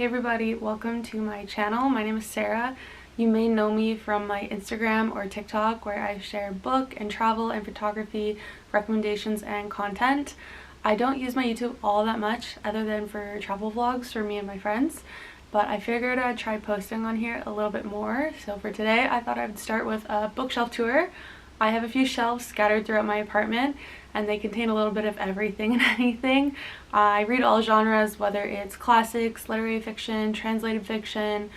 Hey everybody, welcome to my channel. My name is Sarah. You may know me from my Instagram or TikTok where I share book and travel and photography recommendations and content. I don't use my YouTube all that much other than for travel vlogs for me and my friends, but I figured I'd try posting on here a little bit more. So for today I thought I would start with a bookshelf tour. I have a few shelves scattered throughout my apartment and they contain a little bit of everything and anything. I read all genres, whether it's classics, literary fiction, translated fiction,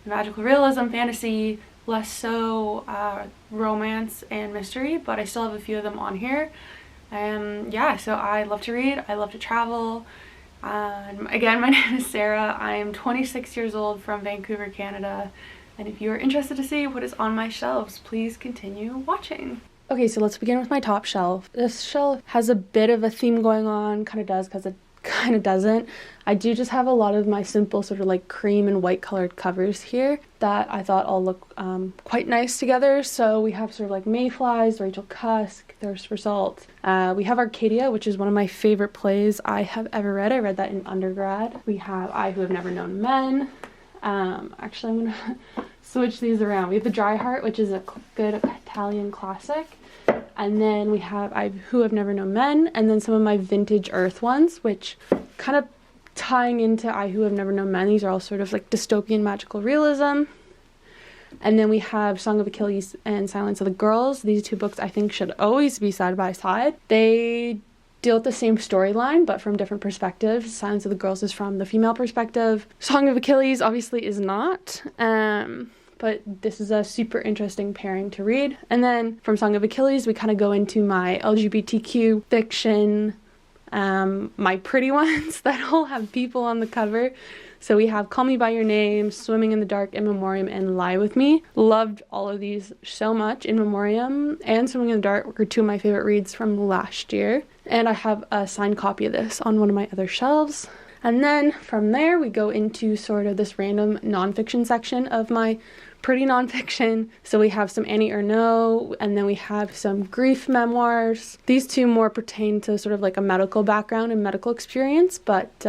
magical realism, fantasy, less so romance and mystery, but I still have a few of them on here. Yeah, so I love to read, I love to travel. Again, my name is Sarah. I am 26 years old from Vancouver, Canada. And if you are interested to see what is on my shelves, please continue watching. Okay, so let's begin with my top shelf. This shelf has a bit of a theme going on, kind of does because it kind of doesn't. I do just have a lot of my simple sort of like cream and white colored covers here that I thought all look quite nice together. So we have sort of like Mayflies, Rachel Cusk, Thirst for Salt. We have Arcadia, which is one of my favorite plays I have ever read. I read that in undergrad. We have I Who Have Never Known Men. Actually, I'm gonna switch these around. We have The Dry Heart, which is a good Italian classic. And then we have I Who Have Never Known Men, and then some of my vintage Earth ones, which kind of tying into I Who Have Never Known Men. These are all sort of like dystopian magical realism. And then we have Song of Achilles and Silence of the Girls. These two books I think should always be side by side. They deal with the same storyline but from different perspectives. Silence of the Girls is from the female perspective. Song of Achilles obviously is not. But this is a super interesting pairing to read. And then from Song of Achilles, we kind of go into my LGBTQ fiction, my pretty ones that all have people on the cover. So we have Call Me By Your Name, Swimming in the Dark, In Memoriam, and Lie With Me. Loved all of these so much. In Memoriam and Swimming in the Dark were two of my favorite reads from last year. And I have a signed copy of this on one of my other shelves. And then from there, we go into sort of this random nonfiction section of my pretty nonfiction. So we have some Annie Ernaux, and then we have some grief memoirs. These two more pertain to sort of like a medical background and medical experience, but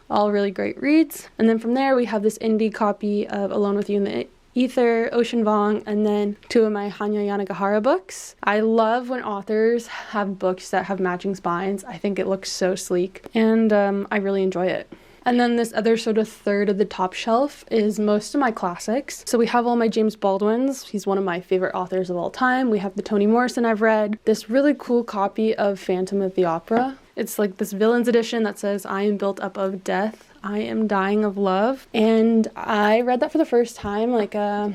all really great reads. And then from there, we have this indie copy of Alone With You in the Ether, Ocean Vuong, and then two of my Hanya Yanagihara books. I love when authors have books that have matching spines. I think it looks so sleek, and I really enjoy it. And then this other sort of third of the top shelf is most of my classics. So we have all my James Baldwins. He's one of my favorite authors of all time. We have the Toni Morrison I've read. This really cool copy of Phantom of the Opera. It's like this villain's edition that says, I am built up of death, I am dying of love. And I read that for the first time like a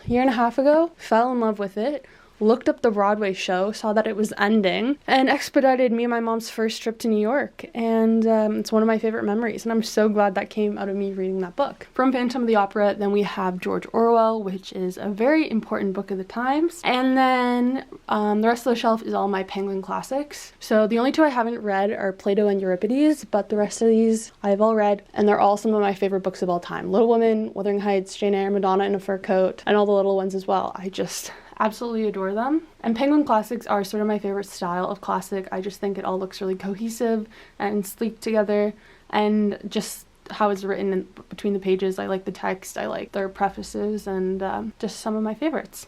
year and a half ago. Fell in love with it. Looked up the Broadway show, saw that it was ending, and expedited me and my mom's first trip to New York. And it's one of my favorite memories, and I'm so glad that came out of me reading that book. From Phantom of the Opera, then we have George Orwell, which is a very important book of the times. And then the rest of the shelf is all my Penguin classics. So the only two I haven't read are Plato and Euripides, but the rest of these I've all read, and they're all some of my favorite books of all time. Little Women, Wuthering Heights, Jane Eyre, Madonna in a Fur Coat, and all the little ones as well. I just absolutely adore them. And Penguin classics are sort of my favorite style of classic. I just think it all looks really cohesive and sleek together, and just how it's written in between the pages. I like the text, I like their prefaces, and just some of my favorites.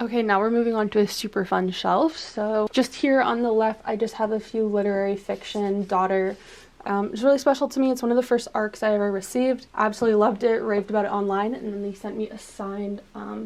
Okay, now we're moving on to a super fun shelf. So just here on the left, I just have a few literary fiction. Daughter it's really special to me. It's one of the first ARCs I ever received. Absolutely loved it, raved about it online, and then they sent me a signed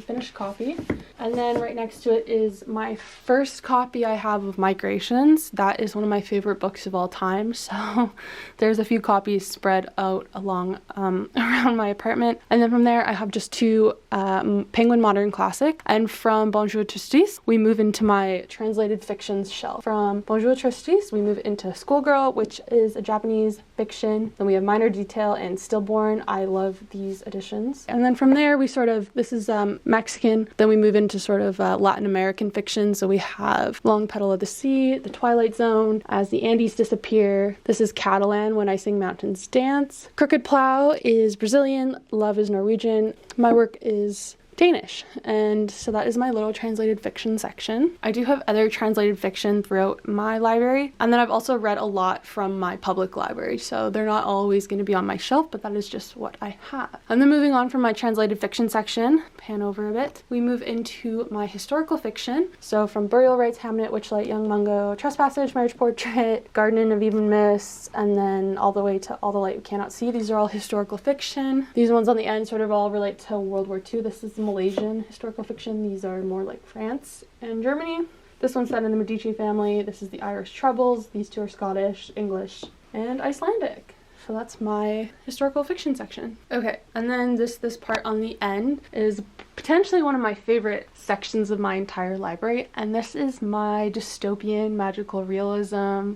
finished copy. And then right next to it is my first copy I have of Migrations. That is one of my favorite books of all time, so there's a few copies spread out along around my apartment. And then from there I have just two Penguin Modern Classic, and from Bonjour Tristesse we move into my translated fictions shelf. From Bonjour Tristesse we move into Schoolgirl, which is a Japanese fiction. Then we have Minor Detail and Stillborn. I love these editions. And then from there we sort of, this is Mexican, then we move into sort of Latin American fiction. So we have Long Petal of the Sea, The Twilight Zone, As the Andes Disappear. This is Catalan, When I Sing Mountains Dance. Crooked Plow is Brazilian, Love is Norwegian. My work is Danish. And so that is my little translated fiction section. I do have other translated fiction throughout my library, and then I've also read a lot from my public library, so they're not always going to be on my shelf, but that is just what I have. And then moving on from my translated fiction section, pan over a bit, we move into my historical fiction. So from Burial Rites, Hamnet, Witchlight, Young Mungo, Trespassage, Marriage Portrait, Garden of Even Mists, and then all the way to All the Light We Cannot See. These are all historical fiction. These ones on the end sort of all relate to World War II. This is Malaysian historical fiction. These are more like France and Germany. This one's set in the Medici family. This is the Irish Troubles. These two are Scottish, English, and Icelandic. So that's my historical fiction section. Okay, and then this part on the end is potentially one of my favorite sections of my entire library, and this is my dystopian, magical realism,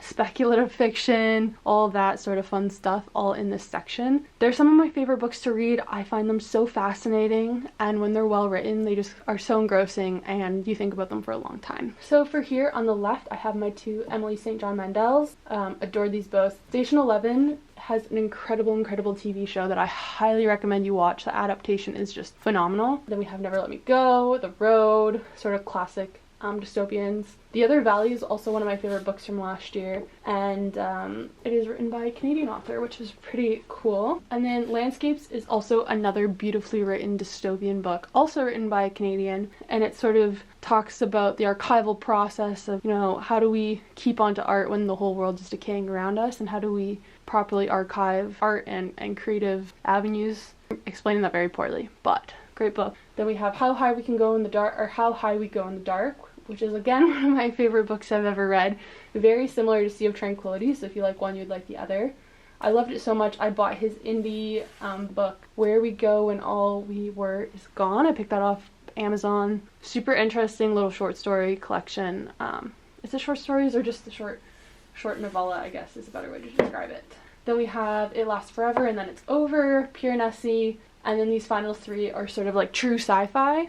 speculative fiction, all that sort of fun stuff all in this section. They're some of my favorite books to read. I find them so fascinating, and when they're well written, they just are so engrossing and you think about them for a long time. So for here on the left, I have my two Emily St. John Mandels. Adored these both. Station 11 has an incredible TV show that I highly recommend you watch. The adaptation is just phenomenal. Then we have Never Let Me Go, The Road, sort of classic dystopians. The Other Valley is also one of my favorite books from last year, and it is written by a Canadian author, which is pretty cool. And then Landscapes is also another beautifully written dystopian book, also written by a Canadian, and it sort of talks about the archival process of, you know, how do we keep onto art when the whole world is decaying around us, and how do we properly archive art and creative avenues. I'm explaining that very poorly, but great book. Then we have How High We Can Go in the Dark, or How High We Go in the Dark, which is again one of my favorite books I've ever read. Very similar to Sea of Tranquility, so if you like one, you'd like the other. I loved it so much, I bought his indie book, Where We Go When All We Were Is Gone. I picked that off Amazon. Super interesting little short story collection. Is it short stories or just the short novella, I guess is a better way to describe it. Then we have It Lasts Forever and Then It's Over, Pure Nessie, and then these final three are sort of like true sci-fi.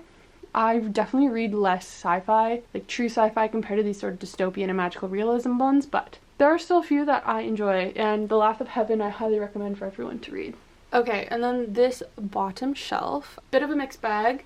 I definitely read less sci-fi, like true sci-fi, compared to these sort of dystopian and magical realism ones, but there are still a few that I enjoy, and The Laugh of Heaven I highly recommend for everyone to read. Okay, and then this bottom shelf, bit of a mixed bag,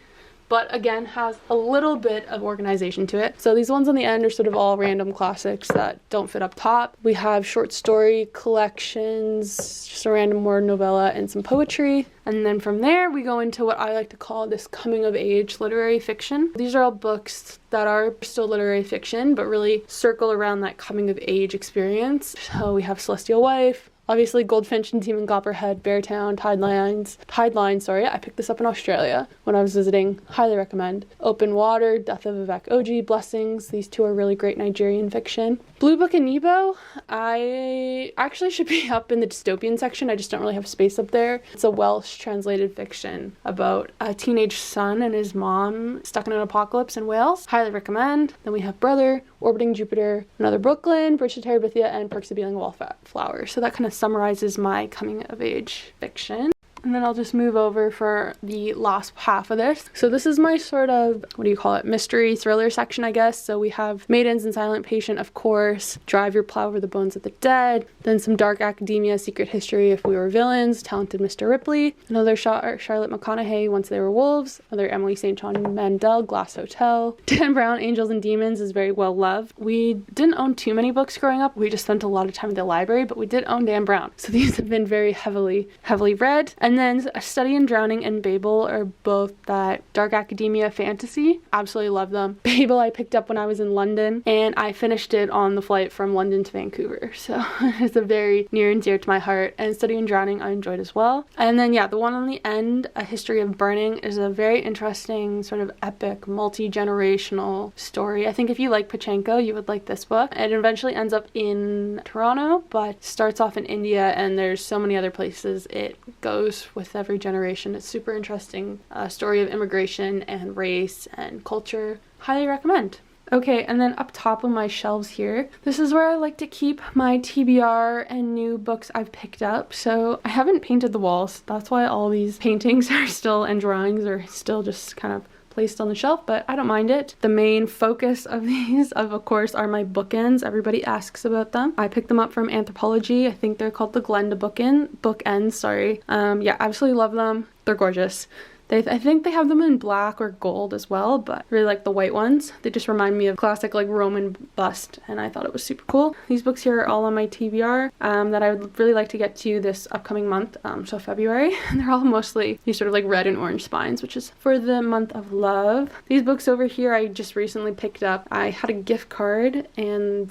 but again has a little bit of organization to it. So these ones on the end are sort of all random classics that don't fit up top. We have short story collections, just a random word novella, and some poetry. And then from there we go into what I like to call this coming of age literary fiction. These are all books that are still literary fiction, but really circle around that coming of age experience. So we have Celestial Wife, obviously Goldfinch and Demon Copperhead, Beartown, Tideline, sorry, I picked this up in Australia when I was visiting, highly recommend. Open Water, Death of Vivek Oji, Blessings, these two are really great Nigerian fiction. Blue Book and Nebo, I actually should be up in the dystopian section, I just don't really have space up there. It's a Welsh translated fiction about a teenage son and his mom stuck in an apocalypse in Wales, highly recommend. Then we have Brother, Orbiting Jupiter, Another Brooklyn, Bridge to Terabithia, and Perks of Being a Wallflower. So that kind of summarizes my coming of age fiction. And then I'll just move over for the last half of this. So this is my sort of, what do you call it, mystery thriller section, I guess. So we have Maidens and Silent Patient, of course, Drive Your Plow Over the Bones of the Dead, then some dark academia, Secret History, If We Were Villains, Talented Mr. Ripley, another Charlotte McConaughey, Once They Were Wolves, another Emily St. John Mandel, Glass Hotel. Dan Brown, Angels and Demons is very well loved. We didn't own too many books growing up. We just spent a lot of time at the library, but we did own Dan Brown. So these have been very heavily read. And then A Study in Drowning and Babel are both that dark academia fantasy. Absolutely love them. Babel I picked up when I was in London, and I finished it on the flight from London to Vancouver. So it's a very near and dear to my heart. And Study in Drowning I enjoyed as well. And then yeah, the one on the end, A History of Burning, is a very interesting sort of epic, multi-generational story. I think if you like Pachenko, you would like this book. It eventually ends up in Toronto, but starts off in India, and there's so many other places it goes with every generation. It's super interesting story of immigration and race and culture. Highly recommend. Okay, and then up top of my shelves here, this is where I like to keep my TBR and new books I've picked up. So I haven't painted the walls. That's why all these paintings are still, and drawings are still just kind of placed on the shelf, but I don't mind it. The main focus of these, of course, are my bookends. Everybody asks about them. I picked them up from Anthropology. I think they're called the Glenda bookends, sorry. Yeah, absolutely love them. They're gorgeous. I think they have them in black or gold as well, but I really like the white ones. They just remind me of classic like Roman bust, and I thought it was super cool. These books here are all on my TBR that I would really like to get to this upcoming month, so February. And they're all mostly these sort of like red and orange spines, which is for the month of love. These books over here I just recently picked up. I had a gift card, and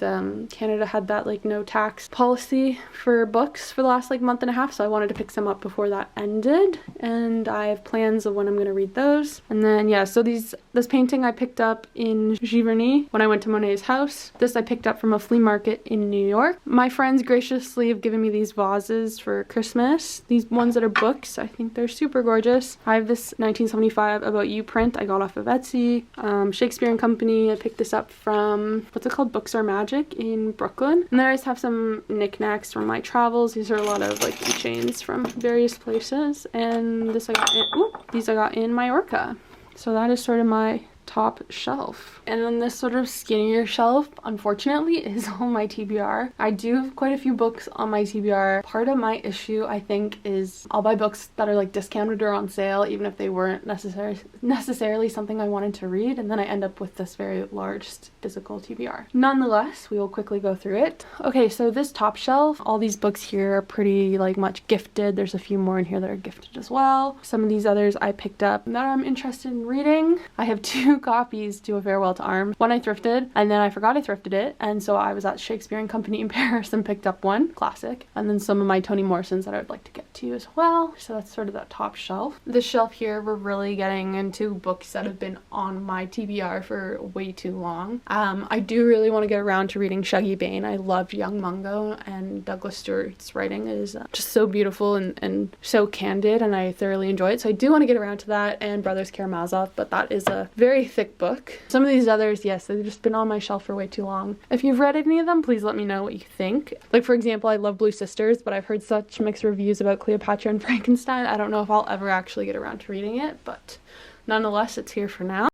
Canada had that like no tax policy for books for the last like month and a half, so I wanted to pick some up before that ended, and I have plans of when I'm gonna read those. And then yeah, so this painting I picked up in Giverny when I went to Monet's house. This I picked up from a flea market in New York. My friends graciously have given me these vases for Christmas. These ones that are books, I think they're super gorgeous. I have this 1975 About You print I got off of Etsy. Shakespeare and Company, I picked this up from, what's it called, Books Are Magic in Brooklyn. And then I just have some knickknacks from my travels. These are a lot of like keychains from various places. And this I got in, these I got in Mallorca. So that is sort of my top shelf. And then this sort of skinnier shelf, unfortunately, is on my TBR. I do have quite a few books on my TBR. Part of my issue, I think, is I'll buy books that are like discounted or on sale, even if they weren't necessarily something I wanted to read, and then I end up with this very large physical TBR. Nonetheless, we will quickly go through it. Okay, so this top shelf, all these books here are pretty like much gifted. There's a few more in here that are gifted as well. Some of these others I picked up that I'm interested in reading. I have 2 copies to A Farewell to Arms. One I thrifted, and then I forgot I thrifted it, and so I was at Shakespeare and Company in Paris and picked up one, classic, and then some of my Toni Morrisons that I would like to get to as well. So that's sort of that top shelf. This shelf here, we're really getting into books that have been on my TBR for way too long. I do really want to get around to reading Shuggie Bain. I loved Young Mungo, and Douglas Stewart's writing is just so beautiful and so candid, and I thoroughly enjoy it. So I do want to get around to that, and Brothers Karamazov, but that is a very thick book. Some of these others, yes, they've just been on my shelf for way too long. If you've read any of them, please let me know what you think. Like, for example, I love Blue Sisters, but I've heard such mixed reviews about Cleopatra and Frankenstein. I don't know if I'll ever actually get around to reading it, but nonetheless, it's here for now.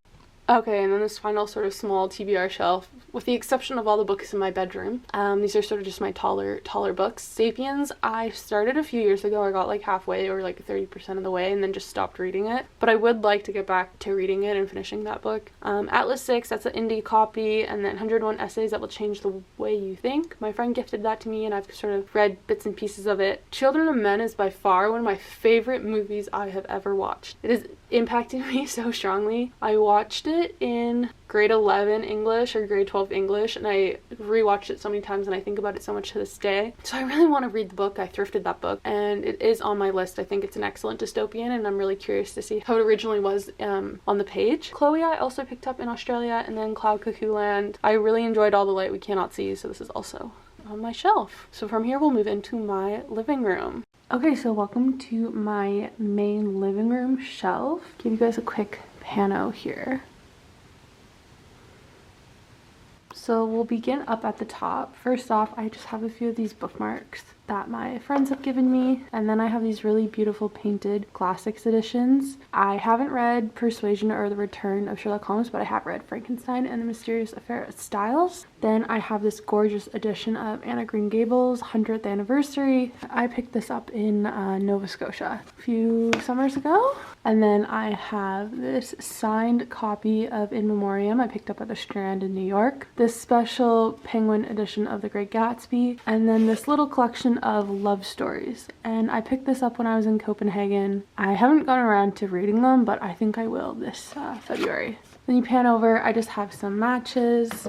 Okay, and then this final sort of small TBR shelf, with the exception of all the books in my bedroom. These are sort of just my taller books. Sapiens, I started a few years ago. I got like halfway or like 30% of the way and then just stopped reading it. But I would like to get back to reading it and finishing that book. Atlas 6, that's an indie copy, and then 101 Essays That Will Change the Way You Think. My friend gifted that to me, and I've sort of read bits and pieces of it. Children of Men is by far one of my favorite movies I have ever watched. It has impacted me so strongly. I watched it in grade 11 English or grade 12 English, and I rewatched it so many times, and I think about it so much to this day. So I really want to read the book. I thrifted that book, and it is on my list. I think it's an excellent dystopian, and I'm really curious to see how it originally was on the page. Chloe I also picked up in Australia, and then Cloud Cuckoo Land. I really enjoyed All the Light We Cannot See, so this is also on my shelf. So from here we'll move into my living room. Okay, so welcome to my main living room shelf. Give you guys a quick pano here. So we'll begin up at the top. First off, I just have a few of these bookmarks that my friends have given me, and then I have these really beautiful painted classics editions. I haven't read Persuasion or The Return of Sherlock Holmes, but I have read Frankenstein and the Mysterious Affair of Styles. Then I have this gorgeous edition of Anne of Green Gables 100th anniversary. I picked this up in Nova Scotia a few summers ago. And then I have this signed copy of In Memoriam I picked up at the Strand in New York. This special Penguin edition of The Great Gatsby, and then this little collection of love stories. And I picked this up when I was in Copenhagen. I haven't gotten around to reading them, but I think I will this February. Then you pan over, I just have some matches,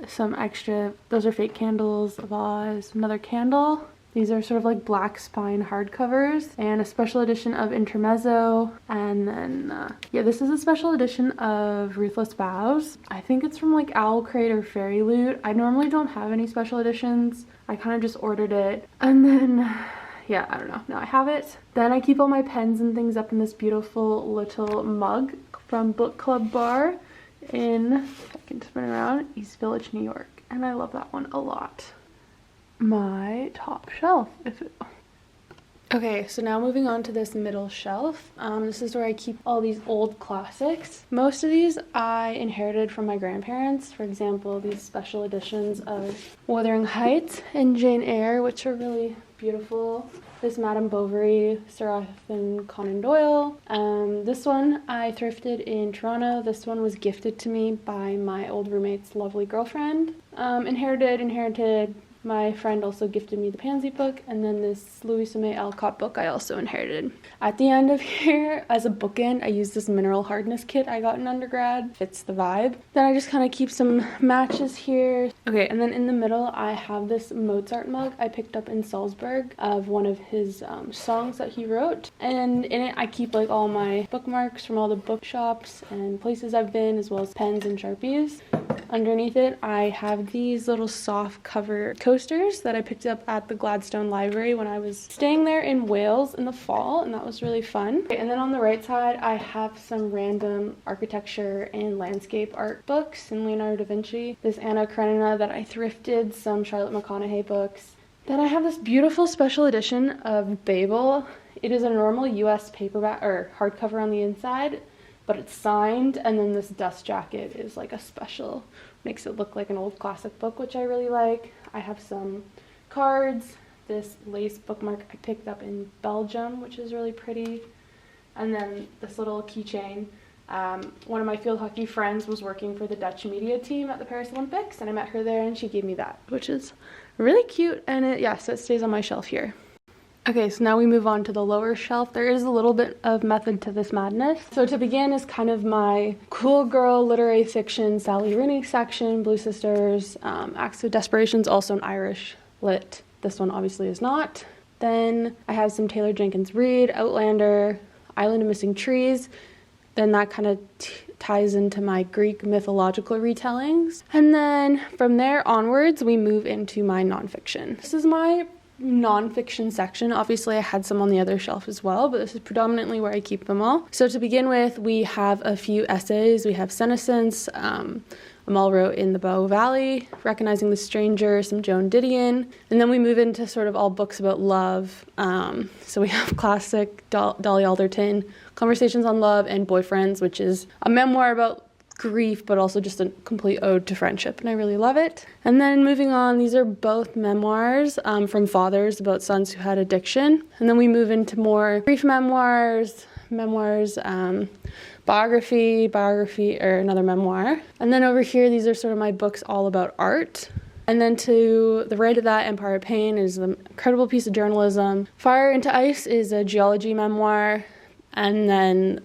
some extra, those are fake candles, a vase, another candle. These are sort of like black spine hardcovers, and a special edition of Intermezzo, and then yeah, this is a special edition of Ruthless Vows. I think it's from like Owl Crate or Fairy Loot. I normally don't have any special editions. I kind of just ordered it, and then yeah, I don't know, now I have it. Then I keep all my pens and things up in this beautiful little mug from Book Club Bar in, if I can spin around, East Village, New York, and I love that one a lot. My top shelf. Okay, so now moving on to this middle shelf. This is where I keep all these old classics. Most of these I inherited from my grandparents. For example, these special editions of Wuthering Heights and Jane Eyre, which are really beautiful. this Madame Bovary Sir Arthur Conan Doyle. This one I thrifted in Toronto. This one was gifted to me by my old roommate's lovely girlfriend. Inherited. My friend also gifted me the Pansy book, and then this Louis Sommet Alcott book I also inherited. At the end of here, as a bookend, I use this mineral hardness kit I got in undergrad. Fits the vibe. Then I just kind of keep some matches here. Okay, and then in the middle, I have this Mozart mug I picked up in Salzburg of one of his songs that he wrote. And in it, I keep like all my bookmarks from all the bookshops and places I've been, as well as pens and Sharpies. Underneath it, I have these little soft cover coasters that I picked up at the Gladstone Library when I was staying there in Wales in the fall, and that was really fun. Okay, and then on the right side, I have some random architecture and landscape art books in Leonardo da Vinci. This Anna Karenina that I thrifted, some Charlotte McConaughey books. Then I have this beautiful special edition of Babel. It is a normal US paperback or hardcover on the inside, but it's signed, and then this dust jacket is like a special, makes it look like an old classic book, which I really like. I have some cards, this lace bookmark I picked up in Belgium, which is really pretty, and then this little keychain. One of my field hockey friends was working for the Dutch media team at the Paris Olympics, and I met her there, and she gave me that, which is really cute, and so it stays on my shelf here. Okay, so now we move on to the lower shelf. There is a little bit of method to this madness. So to begin is kind of my cool girl literary fiction Sally Rooney section, Blue Sisters, Acts of Desperation's also an Irish lit. This one obviously is not. Then I have some Taylor Jenkins Reid, Outlander, Island of Missing Trees. Then that kind of ties into my Greek mythological retellings. And then from there onwards, we move into my nonfiction. This is my nonfiction section. Obviously I had some on the other shelf as well, but this is predominantly where I keep them all. So to begin with, we have a few essays. We have Senescence, Amal wrote in the Bow Valley, Recognizing the Stranger, some Joan Didion, and then we move into sort of all books about love. So we have classic Dolly Alderton, Conversations on Love, and Boyfriends, which is a memoir about grief, but also just a complete ode to friendship, and I really love it. And then moving on, these are both memoirs from fathers about sons who had addiction. And then we move into more grief memoirs, biography, or another memoir. And then over here, these are sort of my books all about art. And then to the right of that, Empire of Pain is an incredible piece of journalism. Fire into Ice is a geology memoir. And then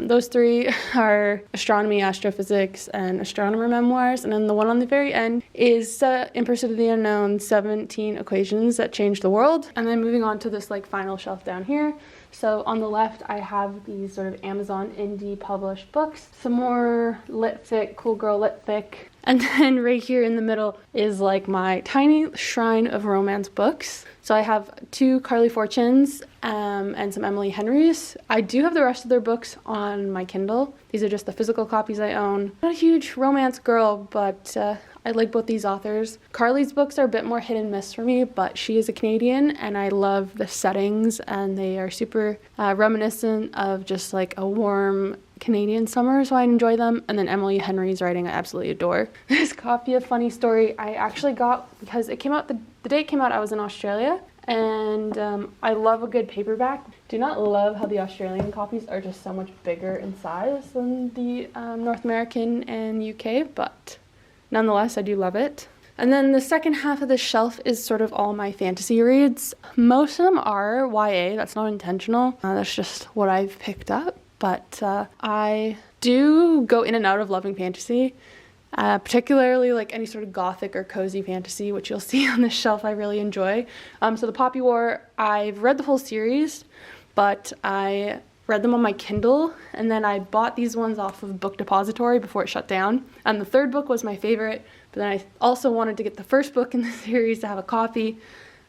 those three are astronomy, astrophysics, and astronomer memoirs. And then the one on the very end is In Pursuit of the Unknown, 17 Equations That Changed the World. And then moving on to this like final shelf down here. So on the left, I have these sort of Amazon indie published books, some more lit-fic, cool girl lit-fic. And then right here in the middle is like my tiny shrine of romance books. So I have 2 Carly Fortunes and some Emily Henrys. I do have the rest of their books on my Kindle. These are just the physical copies I own. Not a huge romance girl, but I like both these authors. Carly's books are a bit more hit and miss for me, but she is a Canadian, and I love the settings, and they are super reminiscent of just like a warm Canadian summer, so I enjoy them. And then Emily Henry's writing I absolutely adore. This copy of Funny Story I actually got because it came out, the day it came out I was in Australia, and I love a good paperback. Do not love how the Australian copies are just so much bigger in size than the North American and UK, but nonetheless I do love it. And then the second half of the shelf is sort of all my fantasy reads. Most of them are YA, that's not intentional, that's just what I've picked up. But I do go in and out of loving fantasy, particularly like any sort of gothic or cozy fantasy, which you'll see on this shelf I really enjoy. So the Poppy War, I've read the whole series, but I read them on my Kindle, and then I bought these ones off of Book Depository before it shut down. And the third book was my favorite, but then I also wanted to get the first book in the series to have a copy.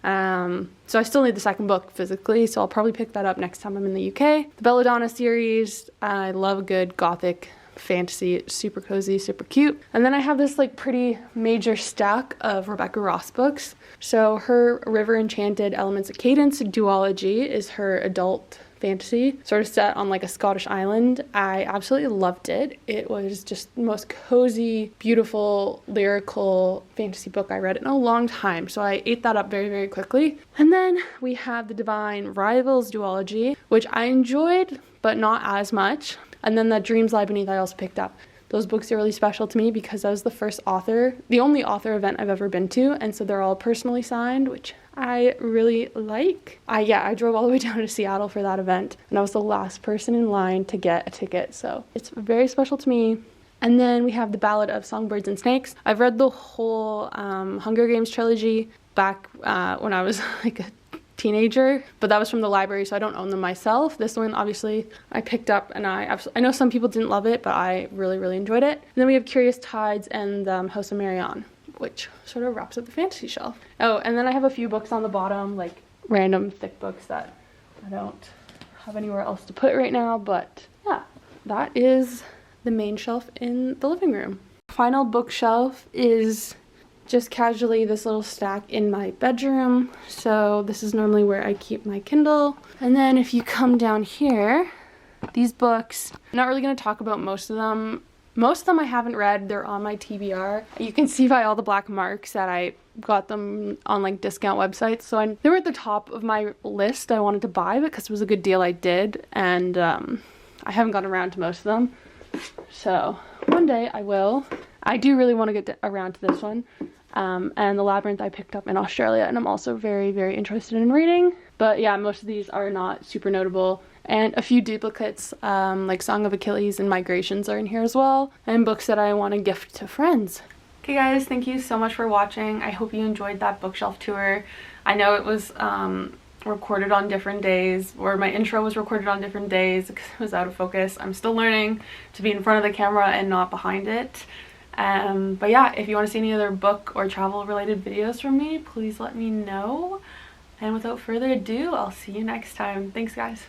So I still need the second book physically, so I'll probably pick that up next time I'm in the UK. The Belladonna series, I love a good gothic fantasy. It's super cozy, super cute. And then I have this like pretty major stack of Rebecca Ross books. So her River Enchanted Elements of Cadence duology is her adult fantasy, sort of set on like a Scottish island. I absolutely loved it. It was just the most cozy, beautiful, lyrical fantasy book I read in a long time. So I ate that up very, very quickly. And then we have the Divine Rivals duology, which I enjoyed, but not as much. And then the Dreams Lie Beneath I also picked up. Those books are really special to me because I was the only author event I've ever been to, and so they're all personally signed, which I really like. I drove all the way down to Seattle for that event, and I was the last person in line to get a ticket, so it's very special to me. And then we have the Ballad of Songbirds and Snakes. I've read the whole Hunger Games trilogy back when I was like a teenager, but that was from the library, so I don't own them myself. This one obviously I picked up, and I know some people didn't love it, but I really, really enjoyed it. And then we have Curious Tides and House of Marion, which sort of wraps up the fantasy shelf. Oh, and then I have a few books on the bottom, like random thick books that I don't have anywhere else to put right now, but yeah, that is the main shelf in the living room. Final bookshelf is just casually this little stack in my bedroom. So this is normally where I keep my Kindle. And then if you come down here, these books, I'm not really going to talk about most of them. Most of them I haven't read. They're on my TBR. You can see by all the black marks that I got them on like discount websites. So they were at the top of my list I wanted to buy because it was a good deal I did. And I haven't gotten around to most of them. So one day I will. I do really want to get around to this one. And The Labyrinth I picked up in Australia, and I'm also very, very interested in reading. But yeah, most of these are not super notable. And a few duplicates, like Song of Achilles and Migrations are in here as well. And books that I want to gift to friends. Okay guys, thank you so much for watching. I hope you enjoyed that bookshelf tour. I know it was recorded on different days, or my intro was recorded on different days because it was out of focus. I'm still learning to be in front of the camera and not behind it. But yeah, if you want to see any other book or travel related videos from me, please let me know. And without further ado, I'll see you next time. Thanks guys.